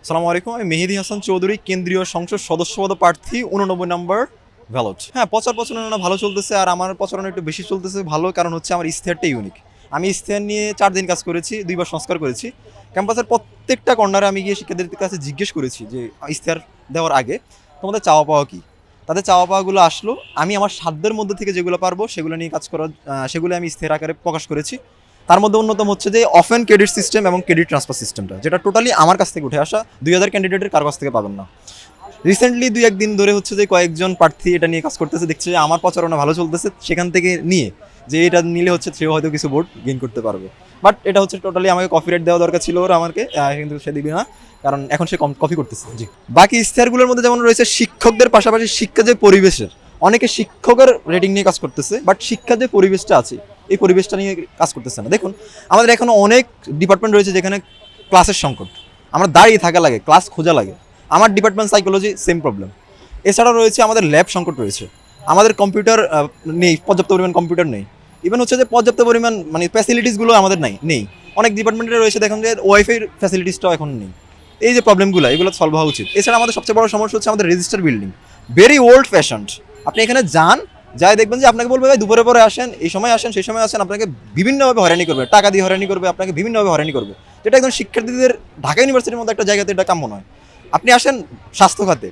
আসসালামু আলাইকুম, আমি মেহেদী হাসান চৌধুরী, কেন্দ্রীয় সংসদ সদস্যপদ প্রার্থী 89 নম্বর ব্যালট। হ্যাঁ, প্রচারণা ভালো চলতেছে, আর আমার প্রচারণা একটু বেশি চলতেছে ভালো, কারণ হচ্ছে আমার ইশতেহারটা ইউনিক। আমি ইশতেহার নিয়ে 4 দিন কাজ করেছি, 2বার সংস্কার করেছি। ক্যাম্পাসের প্রত্যেকটা কর্নারে আমি গিয়ে শিক্ষার্থীদের কাছে জিজ্ঞেস করেছি যে ইশতেহার দেওয়ার আগে তোমাদের চাওয়া পাওয়া কী। তাদের চাওয়া পাওয়াগুলো আসলো, আমি আমার সাধ্যের মধ্যে থেকে যেগুলো পারবো সেগুলো নিয়ে কাজ করার, সেগুলো আমি ইশতেহার আকারে প্রকাশ করেছি। তার মধ্যে অন্যতম হচ্ছে যে অফেন ক্রেডিট সিস্টেম এবং ক্রেডিট ট্রান্সফার সিস্টেমটা, যেটা টোটালি আমার কাছ থেকে উঠে আসা, 2000 ক্যান্ডিডেটের কার কাছ থেকে পাবেন না। রিসেন্টলি 2-1 দিন ধরে হচ্ছে যে কয়েকজন প্রার্থী এটা নিয়ে কাজ করতেছে, দেখছে যে আমার প্রচারণা ভালো চলতেছে, সেখান থেকে নিয়ে যে এটা নিলে হচ্ছে সেও হয়তো কিছু ভোট গেইন করতে পারবে। বাট এটা হচ্ছে টোটালি আমাকে কপিরাইট দেওয়া দরকার ছিল ওর আমাকে, কিন্তু সে দিবে না, কারণ এখন সে কপি করতেছে। জি, বাকি ইশতেহারগুলোর মধ্যে যেমন রয়েছে শিক্ষকদের পাশাপাশি শিক্ষা যে পরিবেশের, অনেকে শিক্ষকের রেটিং নিয়ে কাজ করতেছে, বাট শিক্ষার যে পরিবেশটা আছে এই পরিবেশটা নিয়ে কাজ করতেছে না। দেখুন, আমাদের এখনো অনেক ডিপার্টমেন্ট রয়েছে যেখানে ক্লাসের সংকট, আমরা দাঁড়িয়ে থাকা লাগে, ক্লাস খোঁজা লাগে। আমার ডিপার্টমেন্ট সাইকোলজি, সেম প্রবলেম। এছাড়াও রয়েছে আমাদের ল্যাব সংকট রয়েছে, আমাদের কম্পিউটার নেই, পর্যাপ্ত পরিমাণ কম্পিউটার নেই। ইভেন হচ্ছে যে পর্যাপ্ত পরিমাণ মানে ফ্যাসিলিটিসগুলো আমাদের নেই। অনেক ডিপার্টমেন্টে রয়েছে, দেখুন যে ওয়াইফাইয়ের ফ্যাসিলিটিসটাও এখন নেই। এই যে প্রবলেমগুলো, এগুলো সলভ হওয়া উচিত। এছাড়া আমাদের সবচেয়ে বড় সমস্যা হচ্ছে আমাদের রেজিস্টার বিল্ডিং, ভেরি ওল্ড ফ্যাশনড। আপনি এখানে যান, যাই দেখবেন যে আপনাকে বলবে ভাই দুপুরে পরে আসেন, এই সময় আসেন, সেই সময় আসেন, আপনাকে বিভিন্নভাবে হয়রানি করবে, টাকা দিয়ে হয়রানি করবে, আপনাকে বিভিন্নভাবে হয়রানি করবে, যেটা একদম শিক্ষার্থীদের ঢাকা ইউনিভার্সিটির মধ্যে একটা জায়গাতে এটা কাম্য নয়। আপনি আসেন স্বাস্থ্য খাতে,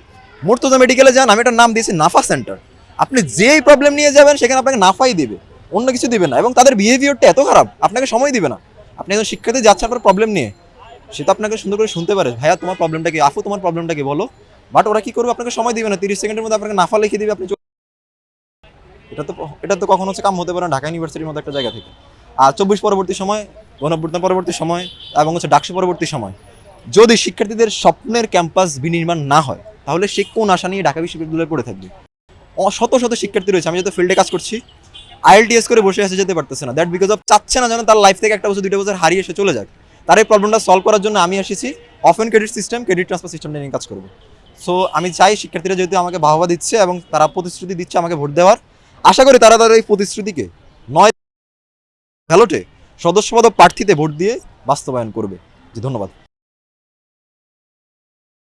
মুর্তজা মেডিকেলে যান, আমি এটার নাম দিয়েছি নাফা সেন্টার। আপনি যেই প্রবলেম নিয়ে যাবেন সেখানে আপনাকে নাফাই দিবে, অন্য কিছু দিবে না, এবং তাদের বিহেভিয়ারটা এত খারাপ, আপনাকে সময় দিবে না। আপনি একজন শিক্ষার্থী যাচ্ছে আপনার প্রবলেম নিয়ে, সে তো আপনাকে সুন্দর করে শুনতে পারে, ভাইয়া তোমার প্রবলেমটা কি, আফু তোমার প্রবলেমটা কি বলো। বাট ওরা কি করবে, আপনাকে সময় দিবে না, 30 সেকেন্ডের মধ্যে আপনাকে নাফা লিখে দিবে, আপনি এটা তো কখনো হচ্ছে কাম হতে পারে না ঢাকা ইউনিভার্সিটির মতো একটা জায়গা থেকে। আর 24 পরবর্তী সময়, গণঅভ্যুত্থান পরবর্তী সময় এবং হচ্ছে ডাকসু পরবর্তী সময় যদি শিক্ষার্থীদের স্বপ্নের ক্যাম্পাস বিনির্মাণ না হয়, তাহলে সে কোন আশা নিয়ে ঢাকা বিশ্ববিদ্যালয়ে পড়ে থাকবে। শত শত শিক্ষার্থী রয়েছে, আমি যত ফিল্ডে কাজ করছি, আইএলটিএস করে বসে আসে যেতে পারতেছে না, দ্যাট বিকজ অফ চাচ্ছে না যেন তার লাইফ থেকে 1 বছর 2 বছর হারিয়ে এসে চলে যাক। তার এই প্রবলেমটা সলভ করার জন্য আমি এসেছি often credit system, credit transfer system নিয়ে কাজ করবো। সো আমি চাই শিক্ষার্থীরা যেহেতু আমাকে বাহবা দিচ্ছে এবং তারা প্রতিশ্রুতি দিচ্ছে আমাকে ভোট দেওয়ার, আশা করি তারা তাদের এই প্রতিশ্রুতিকে 9 ব্যালটে সদস্যপদ প্রার্থীতে ভোট দিয়ে বাস্তবায়ন করবে। জি, ধন্যবাদ।